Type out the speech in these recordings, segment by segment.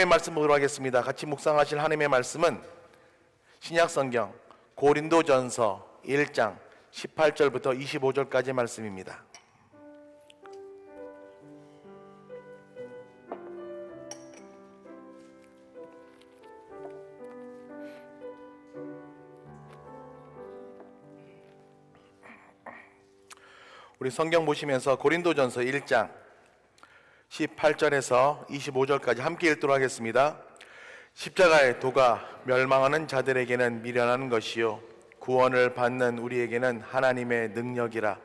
하나님의 말씀 보도록 하겠습니다. 같이 묵상하실 하나님의 말씀은 신약성경 고린도전서 1장 18절부터 25절까지 말씀입니다. 우리 성경 보시면서 고린도전서 1장 18절에서 25절까지 함께 읽도록 하겠습니다. 십자가의 도가 멸망하는 자들에게는 미련한 것이요 구원을 받는 우리에게는 하나님의 능력이라.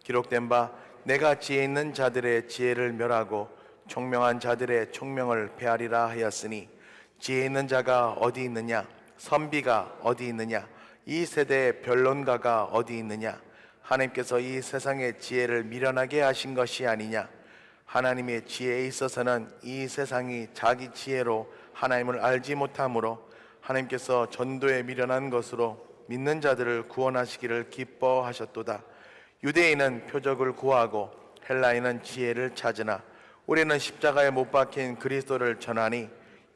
기록된 바 내가 지혜 있는 자들의 지혜를 멸하고 총명한 자들의 총명을 폐하리라 하였으니 지혜 있는 자가 어디 있느냐, 선비가 어디 있느냐, 이 세대의 변론가가 어디 있느냐. 하나님께서 이 세상의 지혜를 미련하게 하신 것이 아니냐. 하나님의 지혜에 있어서는 이 세상이 자기 지혜로 하나님을 알지 못하므로 하나님께서 전도에 미련한 것으로 믿는 자들을 구원하시기를 기뻐하셨도다. 유대인은 표적을 구하고 헬라인은 지혜를 찾으나 우리는 십자가에 못 박힌 그리스도를 전하니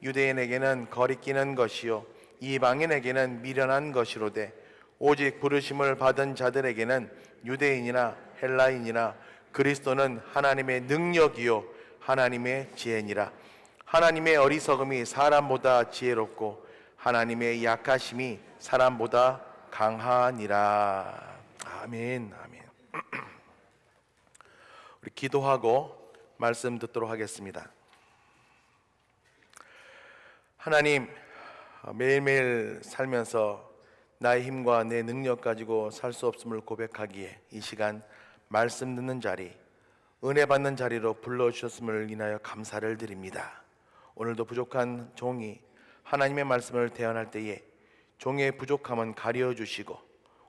유대인에게는 거리끼는 것이요 이방인에게는 미련한 것이로되 오직 부르심을 받은 자들에게는 유대인이나 헬라인이나 그리스도는 하나님의 능력이요 하나님의 지혜니라. 하나님의 어리석음이 사람보다 지혜롭고 하나님의 약하심이 사람보다 강하니라. 아멘. 아멘. 우리 기도하고 말씀 듣도록 하겠습니다. 하나님, 매일매일 살면서 나의 힘과 내 능력 가지고 살 수 없음을 고백하기에 이 시간 말씀 듣는 자리, 은혜 받는 자리로 불러주셨음을 인하여 감사를 드립니다. 오늘도 부족한 종이 하나님의 말씀을 대언할 때에 종의 부족함은 가려주시고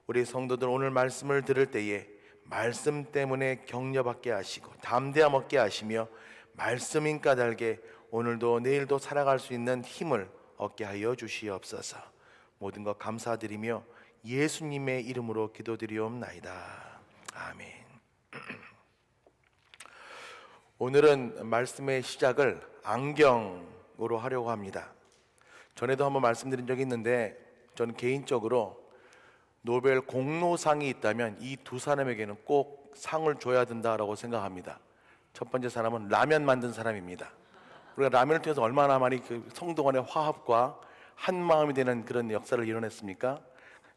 우리 성도들 오늘 말씀을 들을 때에 말씀 때문에 격려받게 하시고 담대함 얻게 하시며 말씀인 까닭에 오늘도 내일도 살아갈 수 있는 힘을 얻게 하여 주시옵소서. 모든 것 감사드리며 예수님의 이름으로 기도드리옵나이다. 아멘. 오늘은 말씀의 시작을 안경으로 하려고 합니다. 전에도 한번 말씀드린 적이 있는데 저는 개인적으로 노벨 공로상이 있다면 이 두 사람에게는 꼭 상을 줘야 된다라고 생각합니다. 첫 번째 사람은 라면 만든 사람입니다. 우리가 라면을 통해서 얼마나 많이 그 성도 간의 화합과 한 마음이 되는 그런 역사를 이뤄냈습니까?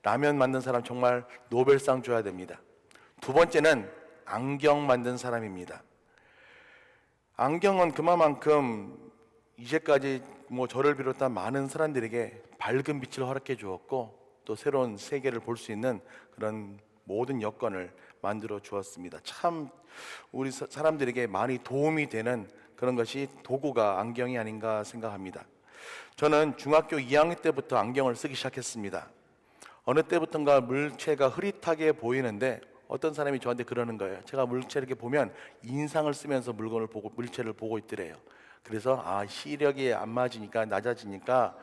라면 만든 사람 정말 노벨상 줘야 됩니다. 두 번째는 안경 만든 사람입니다. 안경은 그만큼 이제까지 저를 비롯한 많은 사람들에게 밝은 빛을 허락해 주었고 또 새로운 세계를 볼 수 있는 그런 모든 여건을 만들어 주었습니다. 참 우리 사람들에게 많이 도움이 되는 그런 것이 도구가 안경이 아닌가 생각합니다. 저는 중학교 2학년 때부터 안경을 쓰기 시작했습니다. 어느 때부턴가 물체가 흐릿하게 보이는데 어떤 사람이 저한테 그러는 거예요. 제가 물체를 이렇게 보면 인상을 쓰면서 물건을 보고 물체를 보고 있더래요. 그래서 시력이 안 맞으니까 낮아지니까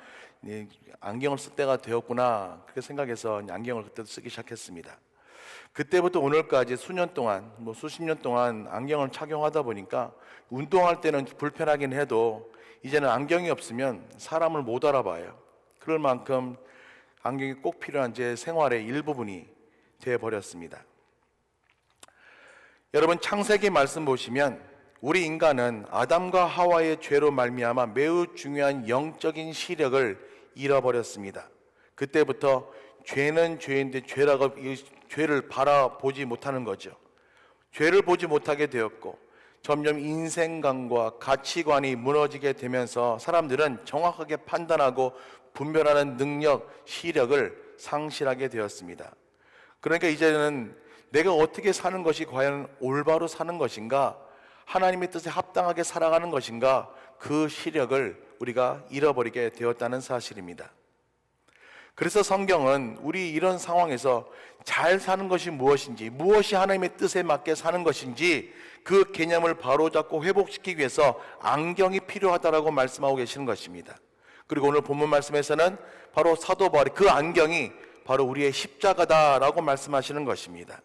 안경을 쓸 때가 되었구나 그렇게 생각해서 안경을 그때도 쓰기 시작했습니다. 그때부터 오늘까지 수년 동안 수십 년 동안 안경을 착용하다 보니까 운동할 때는 불편하긴 해도 이제는 안경이 없으면 사람을 못 알아봐요. 그럴 만큼 안경이 꼭 필요한 제 생활의 일부분이 되어버렸습니다. 여러분 창세기 말씀 보시면 우리 인간은 아담과 하와의 죄로 말미암아 매우 중요한 영적인 시력을 잃어버렸습니다. 그때부터 죄는 죄인데 죄를 바라보지 못하는 거죠. 죄를 보지 못하게 되었고 점점 인생관과 가치관이 무너지게 되면서 사람들은 정확하게 판단하고 분별하는 능력, 시력을 상실하게 되었습니다. 그러니까 이제는 내가 어떻게 사는 것이 과연 올바로 사는 것인가, 하나님의 뜻에 합당하게 살아가는 것인가, 그 시력을 우리가 잃어버리게 되었다는 사실입니다. 그래서 성경은 우리 이런 상황에서 잘 사는 것이 무엇인지, 무엇이 하나님의 뜻에 맞게 사는 것인지 그 개념을 바로잡고 회복시키기 위해서 안경이 필요하다라고 말씀하고 계시는 것입니다. 그리고 오늘 본문 말씀에서는 바로 사도 바울이 그 안경이 바로 우리의 십자가다라고 말씀하시는 것입니다.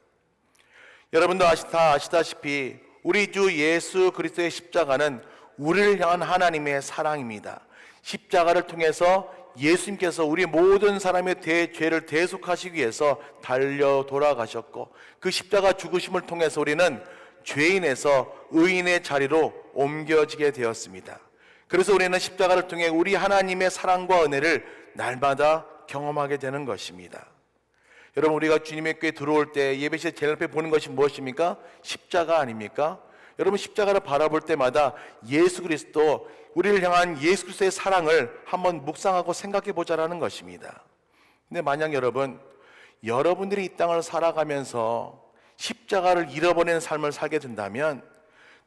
여러분도 다 아시다시피 우리 주 예수 그리스도의 십자가는 우리를 향한 하나님의 사랑입니다. 십자가를 통해서 예수님께서 우리 모든 사람의 죄를 대속하시기 위해서 달려 돌아가셨고, 그 십자가 죽으심을 통해서 우리는 죄인에서 의인의 자리로 옮겨지게 되었습니다. 그래서 우리는 십자가를 통해 우리 하나님의 사랑과 은혜를 날마다 경험하게 되는 것입니다. 여러분, 우리가 주님의 교회에 들어올 때 예배실에 제일 앞에 보는 것이 무엇입니까? 십자가 아닙니까? 여러분, 십자가를 바라볼 때마다 예수 그리스도, 우리를 향한 예수 그리스도의 사랑을 한번 묵상하고 생각해 보자라는 것입니다. 근데 만약 여러분들이 이 땅을 살아가면서 십자가를 잃어버리는 삶을 살게 된다면,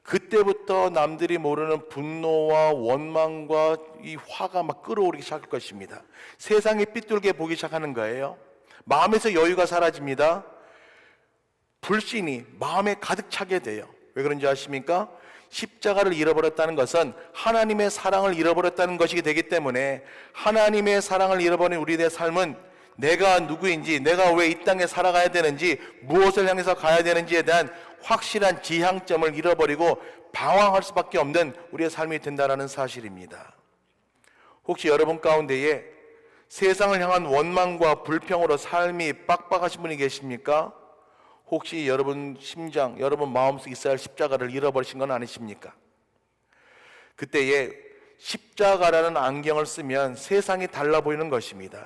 그때부터 남들이 모르는 분노와 원망과 이 화가 막 끌어오르기 시작할 것입니다. 세상이 삐뚤게 보기 시작하는 거예요. 마음에서 여유가 사라집니다. 불신이 마음에 가득 차게 돼요. 왜 그런지 아십니까? 십자가를 잃어버렸다는 것은 하나님의 사랑을 잃어버렸다는 것이기 되기 때문에, 하나님의 사랑을 잃어버린 우리의 삶은 내가 누구인지, 내가 왜 이 땅에 살아가야 되는지, 무엇을 향해서 가야 되는지에 대한 확실한 지향점을 잃어버리고 방황할 수밖에 없는 우리의 삶이 된다는 사실입니다. 혹시 여러분 가운데에 세상을 향한 원망과 불평으로 삶이 빡빡하신 분이 계십니까? 혹시 여러분 심장, 여러분 마음속에 있어야 할 십자가를 잃어버리신 건 아니십니까? 그때에 십자가라는 안경을 쓰면 세상이 달라 보이는 것입니다.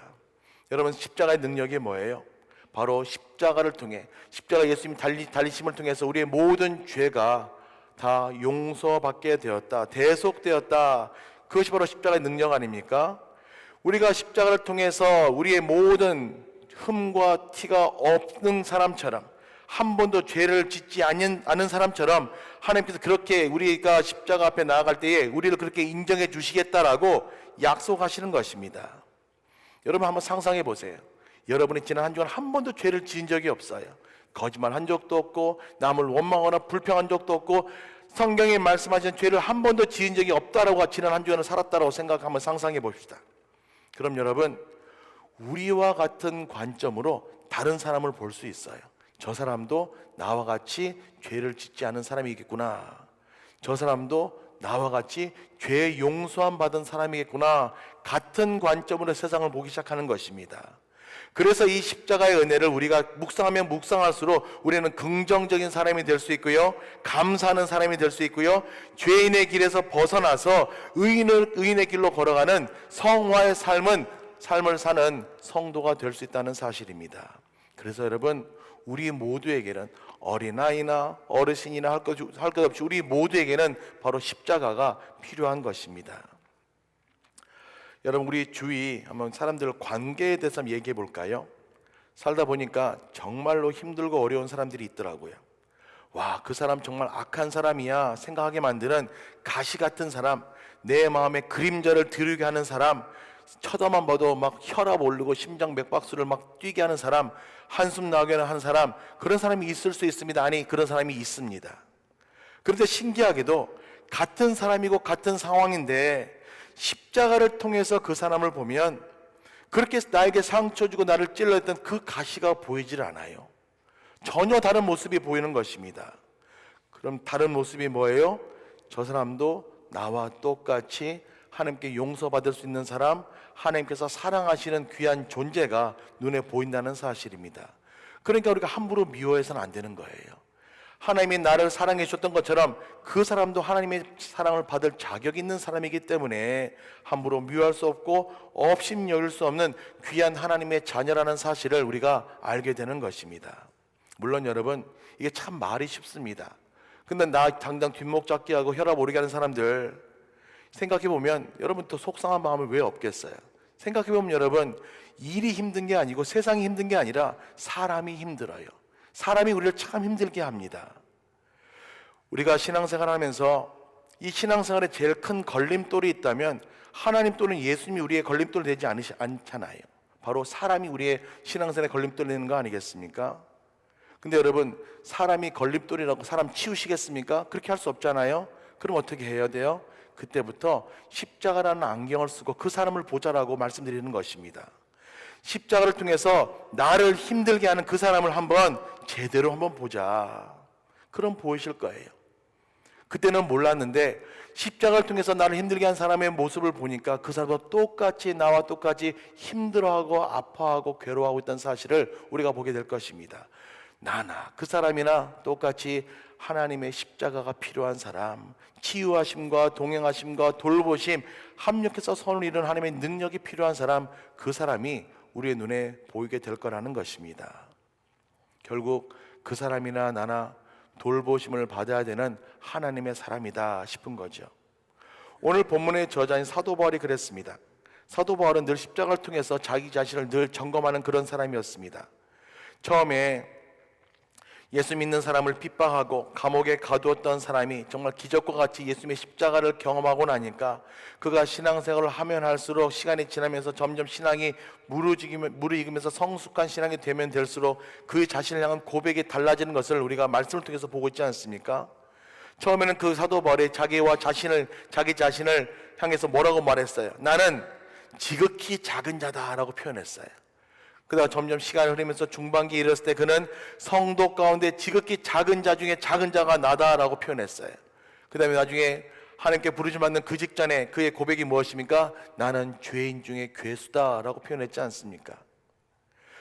여러분, 십자가의 능력이 뭐예요? 바로 십자가를 통해, 십자가 예수님이 달리심을 통해서 우리의 모든 죄가 다 용서받게 되었다, 대속되었다. 그것이 바로 십자가의 능력 아닙니까? 우리가 십자가를 통해서 우리의 모든 흠과 티가 없는 사람처럼, 한 번도 죄를 짓지 않은 사람처럼 하나님께서 그렇게 우리가 십자가 앞에 나아갈 때에 우리를 그렇게 인정해 주시겠다라고 약속하시는 것입니다. 여러분, 한번 상상해 보세요. 여러분이 지난 한 주간 한 번도 죄를 지은 적이 없어요. 거짓말한 적도 없고, 남을 원망하거나 불평한 적도 없고, 성경에 말씀하신 죄를 한 번도 지은 적이 없다라고 지난 한 주간을 살았다라고 한번 상상해 봅시다. 그럼 여러분, 우리와 같은 관점으로 다른 사람을 볼 수 있어요. 저 사람도 나와 같이 죄를 짓지 않은 사람이겠구나, 저 사람도 나와 같이 죄 용서함 받은 사람이겠구나, 같은 관점으로 세상을 보기 시작하는 것입니다. 그래서 이 십자가의 은혜를 우리가 묵상하면 묵상할수록 우리는 긍정적인 사람이 될 수 있고요, 감사하는 사람이 될 수 있고요, 죄인의 길에서 벗어나서 의인의 길로 걸어가는 성화의 삶을 사는 성도가 될 수 있다는 사실입니다. 그래서 여러분, 우리 모두에게는 어린아이나 어르신이나 할 것 없이 우리 모두에게는 바로 십자가가 필요한 것입니다. 여러분, 우리 주위 한번 사람들 관계에 대해서 한번 얘기해 볼까요? 살다 보니까 정말로 힘들고 어려운 사람들이 있더라고요. 와, 그 사람 정말 악한 사람이야 생각하게 만드는 가시 같은 사람, 내 마음에 그림자를 들이게 하는 사람, 쳐다만 봐도 막 혈압 오르고 심장 맥박수를 막 뛰게 하는 사람, 한숨 나게 하는 사람, 그런 사람이 있을 수 있습니다. 아니, 그런 사람이 있습니다. 그런데 신기하게도 같은 사람이고 같은 상황인데 십자가를 통해서 그 사람을 보면 그렇게 나에게 상처 주고 나를 찔렀던 그 가시가 보이질 않아요. 전혀 다른 모습이 보이는 것입니다. 그럼 다른 모습이 뭐예요? 저 사람도 나와 똑같이 하나님께 용서받을 수 있는 사람, 하나님께서 사랑하시는 귀한 존재가 눈에 보인다는 사실입니다. 그러니까 우리가 함부로 미워해서는 안 되는 거예요. 하나님이 나를 사랑해 주셨던 것처럼 그 사람도 하나님의 사랑을 받을 자격이 있는 사람이기 때문에 함부로 미워할 수 없고 업신여길 수 없는 귀한 하나님의 자녀라는 사실을 우리가 알게 되는 것입니다. 물론 여러분, 이게 참 말이 쉽습니다. 근데 나 당장 뒷목 잡기 하고 혈압 오르게 하는 사람들 생각해보면 여러분 또 속상한 마음이 왜 없겠어요? 생각해보면 여러분, 일이 힘든 게 아니고 세상이 힘든 게 아니라 사람이 힘들어요. 사람이 우리를 참 힘들게 합니다. 우리가 신앙생활 하면서 이 신앙생활에 제일 큰 걸림돌이 있다면 하나님 또는 예수님이 우리의 걸림돌 되지 않잖아요. 바로 사람이 우리의 신앙생활에 걸림돌 되는 거 아니겠습니까? 근데 여러분, 사람이 걸림돌이라고 사람 치우시겠습니까? 그렇게 할 수 없잖아요. 그럼 어떻게 해야 돼요? 그때부터 십자가라는 안경을 쓰고 그 사람을 보자라고 말씀드리는 것입니다. 십자가를 통해서 나를 힘들게 하는 그 사람을 한번 제대로 한번 보자. 그럼 보이실 거예요. 그때는 몰랐는데 십자가를 통해서 나를 힘들게 한 사람의 모습을 보니까 그 사람도 똑같이 나와 똑같이 힘들어하고 아파하고 괴로워하고 있다는 사실을 우리가 보게 될 것입니다. 나나 그 사람이나 똑같이 하나님의 십자가가 필요한 사람, 치유하심과 동행하심과 돌보심, 합력해서 선을 이루는 하나님의 능력이 필요한 사람, 그 사람이 우리의 눈에 보이게 될 거라는 것입니다. 결국 그 사람이나 나나 돌보심을 받아야 되는 하나님의 사람이다 싶은 거죠. 오늘 본문의 저자인 사도 바울이 그랬습니다. 사도 바울은 늘 십자가를 통해서 자기 자신을 늘 점검하는 그런 사람이었습니다. 처음에 예수 믿는 사람을 핍박하고 감옥에 가두었던 사람이 정말 기적과 같이 예수님의 십자가를 경험하고 나니까 그가 신앙생활을 하면 할수록 시간이 지나면서 점점 신앙이 무르익으면서 성숙한 신앙이 되면 될수록 그 자신을 향한 고백이 달라지는 것을 우리가 말씀을 통해서 보고 있지 않습니까? 처음에는 그 사도 바울이 자기 자신을 향해서 뭐라고 말했어요? 나는 지극히 작은 자다라고 표현했어요. 그러다 점점 시간이 흐르면서 중반기에 이르렀을 때 그는 성도 가운데 지극히 작은 자 중에 작은 자가 나다라고 표현했어요. 그 다음에 나중에 하나님께 부르심 받는 그 직전에 그의 고백이 무엇입니까? 나는 죄인 중에 괴수다라고 표현했지 않습니까?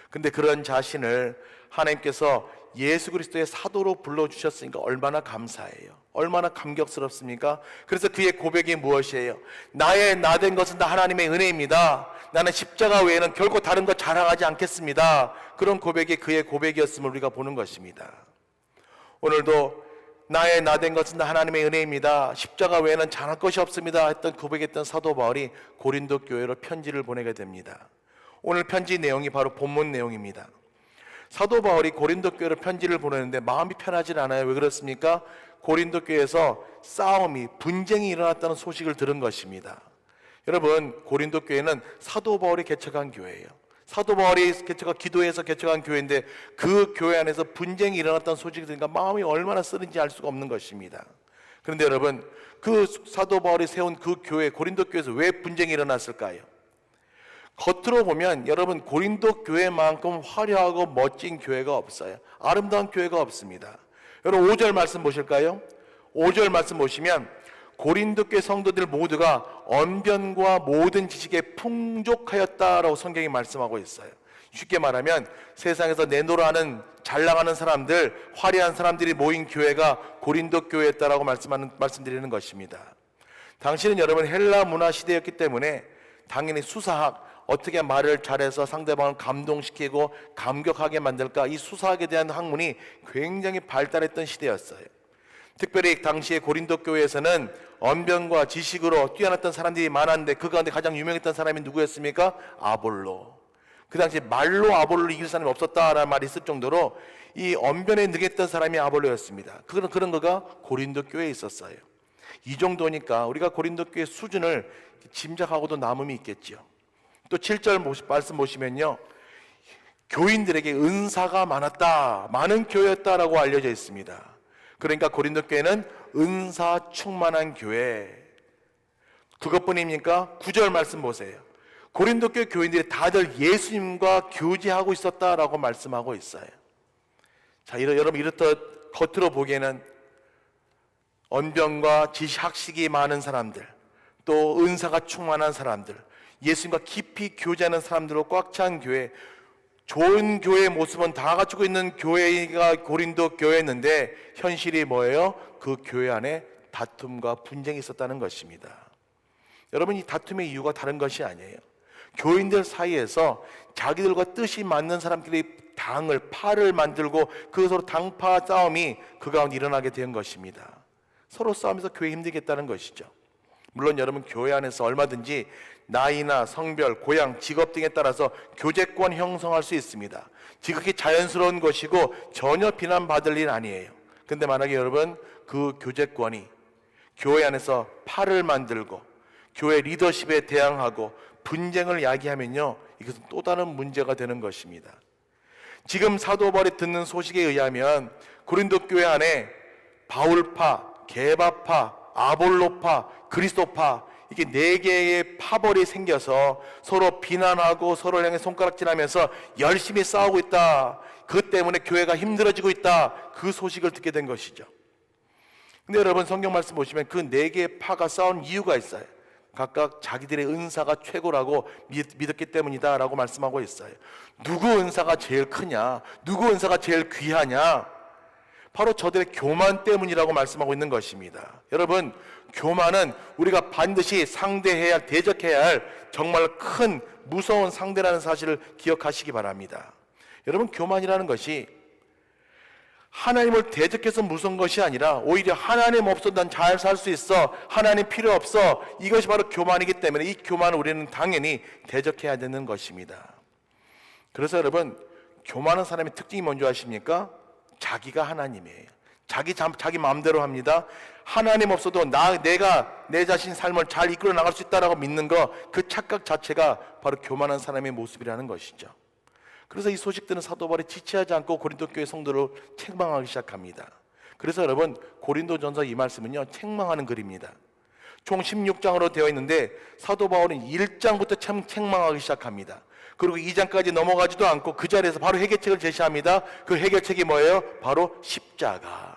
근데 그런 자신을 하나님께서 예수 그리스도의 사도로 불러주셨으니까 얼마나 감사해요. 얼마나 감격스럽습니까? 그래서 그의 고백이 무엇이에요? 나의 나된 것은 다 하나님의 은혜입니다. 나는 십자가 외에는 결코 다른 것 자랑하지 않겠습니다. 그런 고백이 그의 고백이었음을 우리가 보는 것입니다. 오늘도 나의 나된 것은 다 하나님의 은혜입니다. 십자가 외에는 자랑할 것이 없습니다. 했던 고백했던 사도 바울이 고린도 교회로 편지를 보내게 됩니다. 오늘 편지 내용이 바로 본문 내용입니다. 사도 바울이 고린도 교회로 편지를 보내는데 마음이 편하지 않아요. 왜 그렇습니까? 고린도 교회에서 싸움이 분쟁이 일어났다는 소식을 들은 것입니다. 여러분, 고린도 교회는 사도 바울이 개척한 교회예요. 사도 바울이 기도해서 개척한 교회인데 그 교회 안에서 분쟁이 일어났다는 소식을 들으니까 마음이 얼마나 쓰는지 알 수가 없는 것입니다. 그런데 여러분, 그 사도 바울이 세운 그 교회, 고린도 교회에서 왜 분쟁이 일어났을까요? 겉으로 보면 여러분, 고린도 교회만큼 화려하고 멋진 교회가 없어요. 아름다운 교회가 없습니다. 여러분, 5절 말씀 보실까요? 5절 말씀 보시면 고린도 교회 성도들 모두가 언변과 모든 지식에 풍족하였다라고 성경이 말씀하고 있어요. 쉽게 말하면 세상에서 내노라하는 잘 나가는 사람들, 화려한 사람들이 모인 교회가 고린도 교회였다라고 말씀드리는 것입니다. 당시는 여러분 헬라 문화 시대였기 때문에 당연히 수사학, 어떻게 말을 잘해서 상대방을 감동시키고 감격하게 만들까, 이 수사학에 대한 학문이 굉장히 발달했던 시대였어요. 특별히 당시에 고린도 교회에서는 언변과 지식으로 뛰어났던 사람들이 많았는데 그 가운데 가장 유명했던 사람이 누구였습니까? 아볼로. 그 당시에 말로 아볼로를 이길 사람이 없었다라는 말이 있을 정도로 이 언변에 능했던 사람이 아볼로였습니다. 그런 거가 고린도 교회에 있었어요. 이 정도니까 우리가 고린도 교회 수준을 짐작하고도 남음이 있겠죠. 또 7절 말씀 보시면요, 교인들에게 은사가 많았다, 많은 교회였다라고 알려져 있습니다. 그러니까 고린도 교회는 은사 충만한 교회. 그것뿐입니까? 9절 말씀 보세요. 고린도 교회 교인들이 다들 예수님과 교제하고 있었다라고 말씀하고 있어요. 자, 여러분, 이렇듯 겉으로 보기에는 언변과 지식, 학식이 많은 사람들, 또 은사가 충만한 사람들, 예수님과 깊이 교제하는 사람들로 꽉 찬 교회, 좋은 교회의 모습은 다 갖추고 있는 교회가 고린도 교회였는데 현실이 뭐예요? 그 교회 안에 다툼과 분쟁이 있었다는 것입니다. 여러분, 이 다툼의 이유가 다른 것이 아니에요. 교인들 사이에서 자기들과 뜻이 맞는 사람끼리 팔을 만들고 그 서로 당파 싸움이 그 가운데 일어나게 된 것입니다. 서로 싸우면서 교회 힘들겠다는 것이죠. 물론 여러분, 교회 안에서 얼마든지 나이나 성별, 고향, 직업 등에 따라서 교제권 형성할 수 있습니다. 지극히 자연스러운 것이고 전혀 비난받을 일 아니에요. 근데 만약에 여러분, 그 교제권이 교회 안에서 팔을 만들고 교회 리더십에 대항하고 분쟁을 야기하면요, 이것은 또 다른 문제가 되는 것입니다. 지금 사도 바울이 듣는 소식에 의하면 고린도 교회 안에 바울파, 게바파, 아볼로파, 그리스도파, 이게 4개의 파벌이 생겨서 서로 비난하고 서로를 향해 손가락질하면서 열심히 싸우고 있다. 그 때문에 교회가 힘들어지고 있다. 그 소식을 듣게 된 것이죠. 근데 여러분 성경 말씀 보시면 그 네 개의 파가 싸운 이유가 있어요. 각각 자기들의 은사가 최고라고 믿었기 때문이다 라고 말씀하고 있어요. 누구 은사가 제일 크냐? 누구 은사가 제일 귀하냐? 바로 저들의 교만 때문이라고 말씀하고 있는 것입니다. 여러분, 교만은 우리가 반드시 상대해야, 대적해야 할 정말 큰 무서운 상대라는 사실을 기억하시기 바랍니다. 여러분, 교만이라는 것이 하나님을 대적해서 무서운 것이 아니라 오히려 하나님 없어도 난 잘 살 수 있어, 하나님 필요 없어, 이것이 바로 교만이기 때문에 이 교만을 우리는 당연히 대적해야 되는 것입니다. 그래서 여러분, 교만한 사람의 특징이 뭔지 아십니까? 자기가 하나님이에요. 자기 마음대로 합니다. 하나님 없어도 내가 내 자신 삶을 잘 이끌어 나갈 수 있다라고 믿는 거, 그 착각 자체가 바로 교만한 사람의 모습이라는 것이죠. 그래서 이 소식들은 사도 바울이 지체하지 않고 고린도 교회 성도를 책망하기 시작합니다. 그래서 여러분, 고린도전서 이 말씀은요, 책망하는 글입니다. 총 16장으로 되어 있는데 사도 바울은 1장부터 참 책망하기 시작합니다. 그리고 2장까지 넘어가지도 않고 그 자리에서 바로 해결책을 제시합니다. 그 해결책이 뭐예요? 바로 십자가.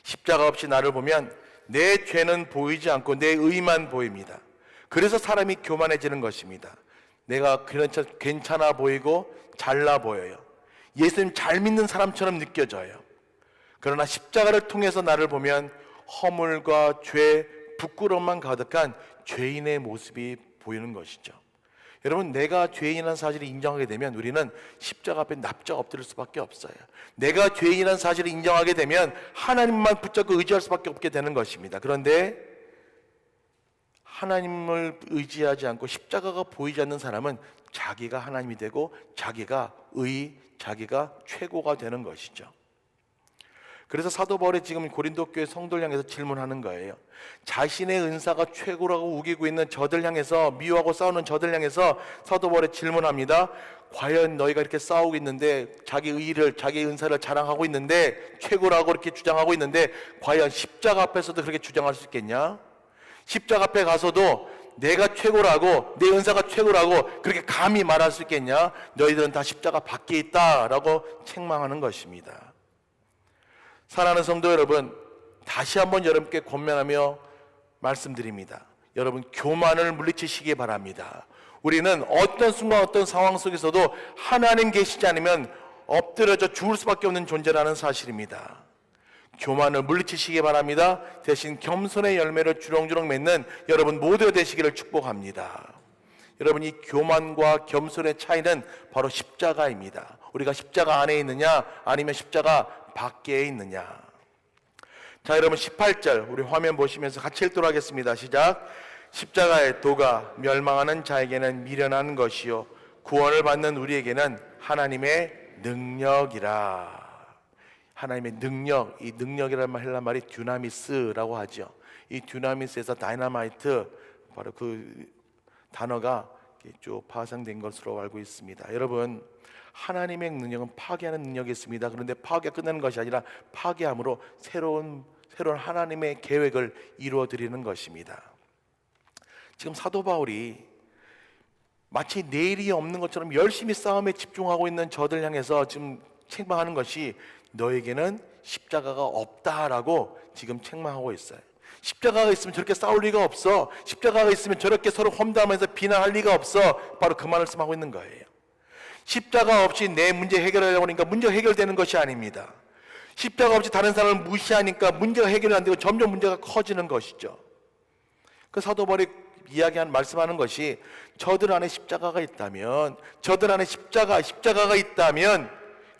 십자가 없이 나를 보면 내 죄는 보이지 않고 내 의만 보입니다. 그래서 사람이 교만해지는 것입니다. 내가 괜찮아 보이고 잘나 보여요. 예수님 잘 믿는 사람처럼 느껴져요. 그러나 십자가를 통해서 나를 보면 허물과 죄, 부끄러움만 가득한 죄인의 모습이 보이는 것이죠. 여러분, 내가 죄인이라는 사실을 인정하게 되면 우리는 십자가 앞에 납작 엎드릴 수밖에 없어요. 내가 죄인이라는 사실을 인정하게 되면 하나님만 붙잡고 의지할 수밖에 없게 되는 것입니다. 그런데 하나님을 의지하지 않고 십자가가 보이지 않는 사람은 자기가 하나님이 되고 자기가 최고가 되는 것이죠. 그래서 사도 바울이 지금 고린도 교회 성도를 향해서 질문하는 거예요. 자신의 은사가 최고라고 우기고 있는 저들 향해서, 미워하고 싸우는 저들 향해서 사도 바울이 질문합니다. 과연 너희가 이렇게 싸우고 있는데, 자기 은사를 자랑하고 있는데, 최고라고 이렇게 주장하고 있는데, 과연 십자가 앞에서도 그렇게 주장할 수 있겠냐? 십자가 앞에 가서도 내가 최고라고, 내 은사가 최고라고 그렇게 감히 말할 수 있겠냐? 너희들은 다 십자가 밖에 있다라고 책망하는 것입니다. 사랑하는 성도 여러분, 다시 한번 여러분께 권면하며 말씀드립니다. 여러분, 교만을 물리치시기 바랍니다. 우리는 어떤 순간 어떤 상황 속에서도 하나님 계시지 않으면 엎드려져 죽을 수밖에 없는 존재라는 사실입니다. 교만을 물리치시기 바랍니다. 대신 겸손의 열매를 주렁주렁 맺는 여러분 모두가 되시기를 축복합니다. 여러분, 이 교만과 겸손의 차이는 바로 십자가입니다. 우리가 십자가 안에 있느냐 아니면 십자가 밖에 있느냐. 자, 여러분 18절 우리 화면 보시면서 같이 읽도록 하겠습니다. 시작. 십자가의 도가 멸망하는 자에게는 미련한 것이요 구원을 받는 우리에게는 하나님의 능력이라. 하나님의 능력, 이 능력이라는 헬라 말이 듀나미스라고 하죠. 이 듀나미스에서 다이너마이트, 바로 그 단어가 쭉 파생된 것으로 알고 있습니다. 여러분, 하나님의 능력은 파괴하는 능력이 있습니다. 그런데 파괴가 끝나는 것이 아니라 파괴함으로 새로운 하나님의 계획을 이루어 드리는 것입니다. 지금 사도 바울이 마치 내일이 없는 것처럼 열심히 싸움에 집중하고 있는 저들 향해서 지금 책망하는 것이 너에게는 십자가가 없다라고 지금 책망하고 있어요. 십자가가 있으면 저렇게 싸울 리가 없어. 십자가가 있으면 저렇게 서로 험담하면서 비난할 리가 없어. 바로 그 말씀하고 있는 거예요. 십자가 없이 내 문제 해결하려고 하니까 문제가 해결되는 것이 아닙니다. 십자가 없이 다른 사람을 무시하니까 문제가 해결이 안 되고 점점 문제가 커지는 것이죠. 그 사도 바울이 말씀하는 것이 저들 안에 십자가가 있다면, 저들 안에 십자가가 있다면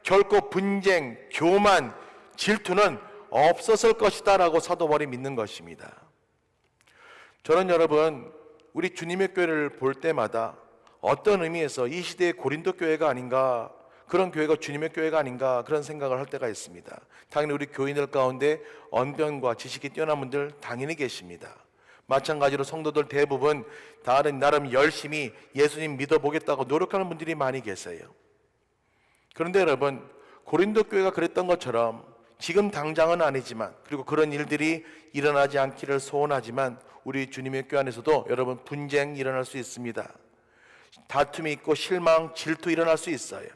결코 분쟁, 교만, 질투는 없었을 것이다 라고 사도 바울이 믿는 것입니다. 저는 여러분, 우리 주님의 교회를 볼 때마다 어떤 의미에서 이 시대의 고린도 교회가 아닌가, 그런 교회가 주님의 교회가 아닌가, 그런 생각을 할 때가 있습니다. 당연히 우리 교인들 가운데 언변과 지식이 뛰어난 분들 당연히 계십니다. 마찬가지로 성도들 대부분 나름 열심히 예수님 믿어보겠다고 노력하는 분들이 많이 계세요. 그런데 여러분, 고린도 교회가 그랬던 것처럼 지금 당장은 아니지만, 그리고 그런 일들이 일어나지 않기를 소원하지만, 우리 주님의 교회 안에서도 여러분 분쟁이 일어날 수 있습니다. 다툼이 있고 실망, 질투 일어날 수 있어요.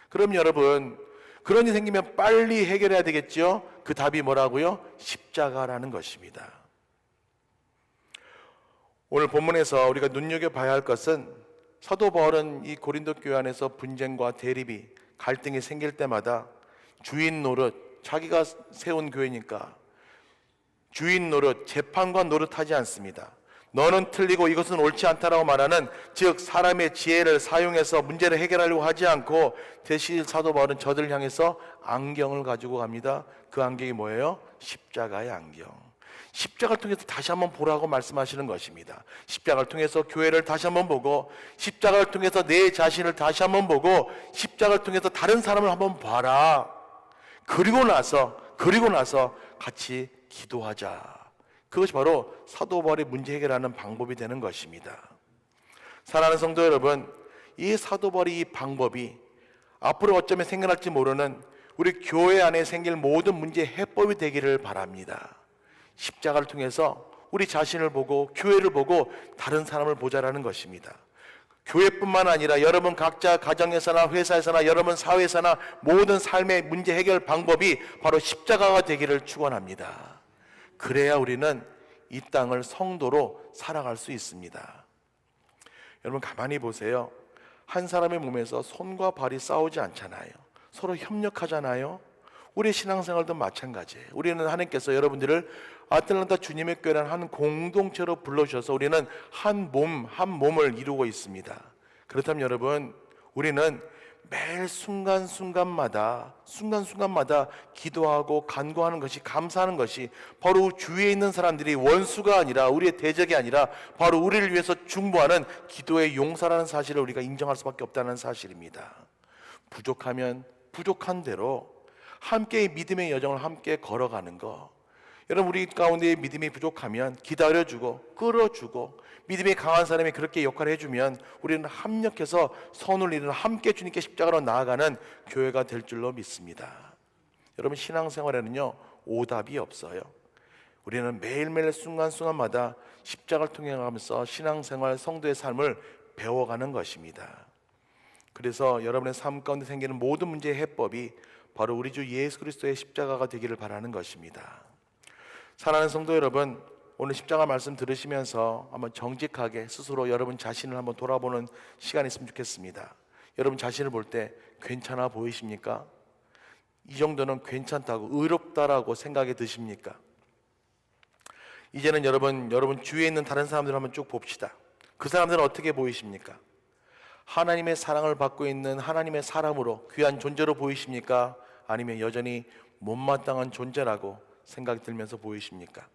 그럼 여러분, 그런 일이 생기면 빨리 해결해야 되겠죠. 그 답이 뭐라고요? 십자가라는 것입니다. 오늘 본문에서 우리가 눈여겨봐야 할 것은 사도 바울은 이 고린도 교회 안에서 분쟁과 대립이 갈등이 생길 때마다 주인 노릇, 자기가 세운 교회니까 주인 노릇, 재판관 노릇하지 않습니다. 너는 틀리고 이것은 옳지 않다라고 말하는, 즉 사람의 지혜를 사용해서 문제를 해결하려고 하지 않고 대신 사도 바울은 저들을 향해서 안경을 가지고 갑니다. 그 안경이 뭐예요? 십자가의 안경. 십자가를 통해서 다시 한번 보라고 말씀하시는 것입니다. 십자가를 통해서 교회를 다시 한번 보고, 십자가를 통해서 내 자신을 다시 한번 보고, 십자가를 통해서 다른 사람을 한번 봐라. 그리고 나서 같이 기도하자. 그것이 바로 사도 바울이 문제 해결하는 방법이 되는 것입니다. 사랑하는 성도 여러분, 이 사도 바울의 이 방법이 앞으로 어쩌면 생겨날지 모르는 우리 교회 안에 생길 모든 문제의 해법이 되기를 바랍니다. 십자가를 통해서 우리 자신을 보고 교회를 보고 다른 사람을 보자라는 것입니다. 교회뿐만 아니라 여러분 각자 가정에서나 회사에서나 여러분 사회에서나 모든 삶의 문제 해결 방법이 바로 십자가가 되기를 축원합니다. 그래야 우리는 이 땅을 성도로 살아갈 수 있습니다. 여러분 가만히 보세요. 한 사람의 몸에서 손과 발이 싸우지 않잖아요. 서로 협력하잖아요. 우리 신앙생활도 마찬가지예요. 우리는 하나님께서 여러분들을 아틀란타 주님의 교회라는 한 공동체로 불러주셔서 우리는 한 몸을 이루고 있습니다. 그렇다면 여러분, 우리는 매일 순간순간마다 기도하고 간구하는 것이, 감사하는 것이 바로 주위에 있는 사람들이 원수가 아니라, 우리의 대적이 아니라 바로 우리를 위해서 중보하는 기도의 용사라는 사실을 우리가 인정할 수밖에 없다는 사실입니다. 부족하면 부족한 대로 함께 믿음의 여정을 함께 걸어가는 거. 여러분, 우리 가운데 믿음이 부족하면 기다려주고 끌어주고, 믿음이 강한 사람이 그렇게 역할을 해주면 우리는 합력해서 선을 이루는, 함께 주님께 십자가로 나아가는 교회가 될 줄로 믿습니다. 여러분, 신앙생활에는요 오답이 없어요. 우리는 매일매일 순간순간마다 십자가를 통해 가면서 신앙생활, 성도의 삶을 배워가는 것입니다. 그래서 여러분의 삶 가운데 생기는 모든 문제의 해법이 바로 우리 주 예수 그리스도의 십자가가 되기를 바라는 것입니다. 사랑하는 성도 여러분, 오늘 십자가 말씀 들으시면서 한번 정직하게 스스로 여러분 자신을 한번 돌아보는 시간이 있으면 좋겠습니다. 여러분 자신을 볼 때 괜찮아 보이십니까? 이 정도는 괜찮다고, 의롭다라고 생각이 드십니까? 이제는 여러분 주위에 있는 다른 사람들을 한번 쭉 봅시다. 그 사람들은 어떻게 보이십니까? 하나님의 사랑을 받고 있는 하나님의 사람으로, 귀한 존재로 보이십니까? 아니면 여전히 못마땅한 존재라고 생각이 들면서 보이십니까?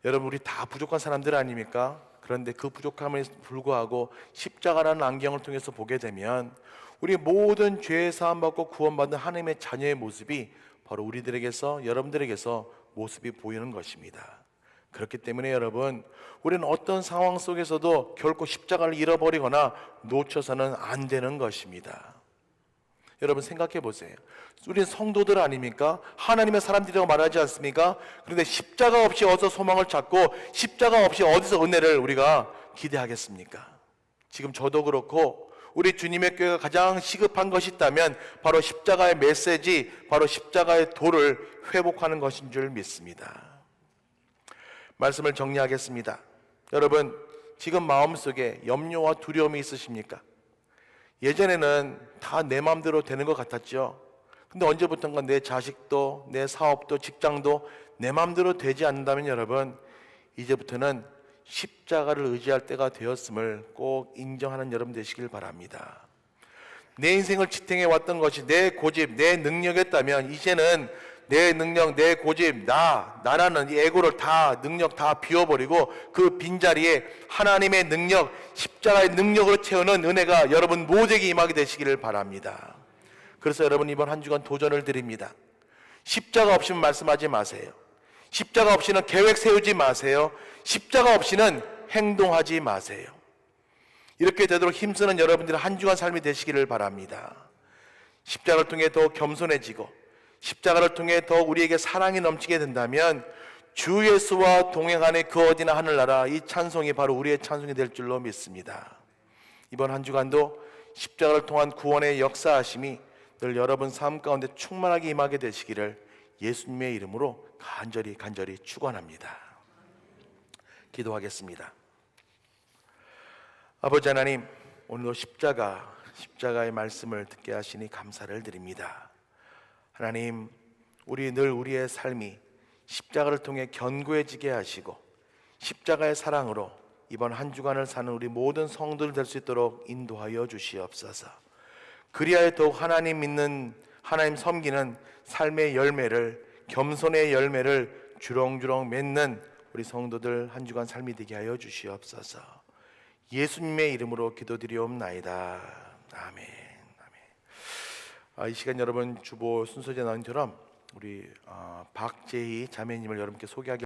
여러분, 우리 다 부족한 사람들 아닙니까? 그런데 그 부족함에 불구하고 십자가라는 안경을 통해서 보게 되면 우리 모든 죄 사함 받고 구원받은 하나님의 자녀의 모습이 바로 우리들에게서, 여러분들에게서 모습이 보이는 것입니다. 그렇기 때문에 여러분, 우리는 어떤 상황 속에서도 결코 십자가를 잃어버리거나 놓쳐서는 안 되는 것입니다. 여러분 생각해 보세요. 우리는 성도들 아닙니까? 하나님의 사람들이라고 말하지 않습니까? 그런데 십자가 없이 어디서 소망을 찾고 십자가 없이 어디서 은혜를 우리가 기대하겠습니까? 지금 저도 그렇고 우리 주님의 교회가 가장 시급한 것이 있다면 바로 십자가의 메시지, 바로 십자가의 도를 회복하는 것인 줄 믿습니다. 말씀을 정리하겠습니다. 여러분, 지금 마음속에 염려와 두려움이 있으십니까? 예전에는 다 내 마음대로 되는 것 같았죠. 근데 언제부턴가 내 자식도, 내 사업도, 직장도 내 마음대로 되지 않는다면 여러분, 이제부터는 십자가를 의지할 때가 되었음을 꼭 인정하는 여러분 되시길 바랍니다. 내 인생을 지탱해 왔던 것이 내 고집, 내 능력이었다면 이제는 내 능력, 내 고집, 나라는 이 에고를 다, 능력 다 비워버리고 그 빈자리에 하나님의 능력, 십자가의 능력으로 채우는 은혜가 여러분 모두에게 임하게 되시기를 바랍니다. 그래서 여러분, 이번 한 주간 도전을 드립니다. 십자가 없이는 말씀하지 마세요. 십자가 없이는 계획 세우지 마세요. 십자가 없이는 행동하지 마세요. 이렇게 되도록 힘쓰는 여러분들의 한 주간 삶이 되시기를 바랍니다. 십자가를 통해 더 겸손해지고 십자가를 통해 더 우리에게 사랑이 넘치게 된다면 주 예수와 동행하는 그 어디나 하늘나라, 이 찬송이 바로 우리의 찬송이 될 줄로 믿습니다. 이번 한 주간도 십자가를 통한 구원의 역사하심이 늘 여러분 삶 가운데 충만하게 임하게 되시기를 예수님의 이름으로 간절히 축원합니다. 기도하겠습니다. 아버지 하나님, 오늘도 십자가의 말씀을 듣게 하시니 감사를 드립니다. 하나님, 우리의 삶이 십자가를 통해 견고해지게 하시고 십자가의 사랑으로 이번 한 주간을 사는 우리 모든 성도들 될 수 있도록 인도하여 주시옵소서. 그리하여 더욱 하나님 믿는, 하나님 섬기는 삶의 열매를, 겸손의 열매를 주렁주렁 맺는 우리 성도들 한 주간 삶이 되게 하여 주시옵소서. 예수님의 이름으로 기도드리옵나이다. 아멘. 이 시간 여러분 주보 순서제 나온처럼 우리 박재희 자매님을 여러분께 소개하겠습니다.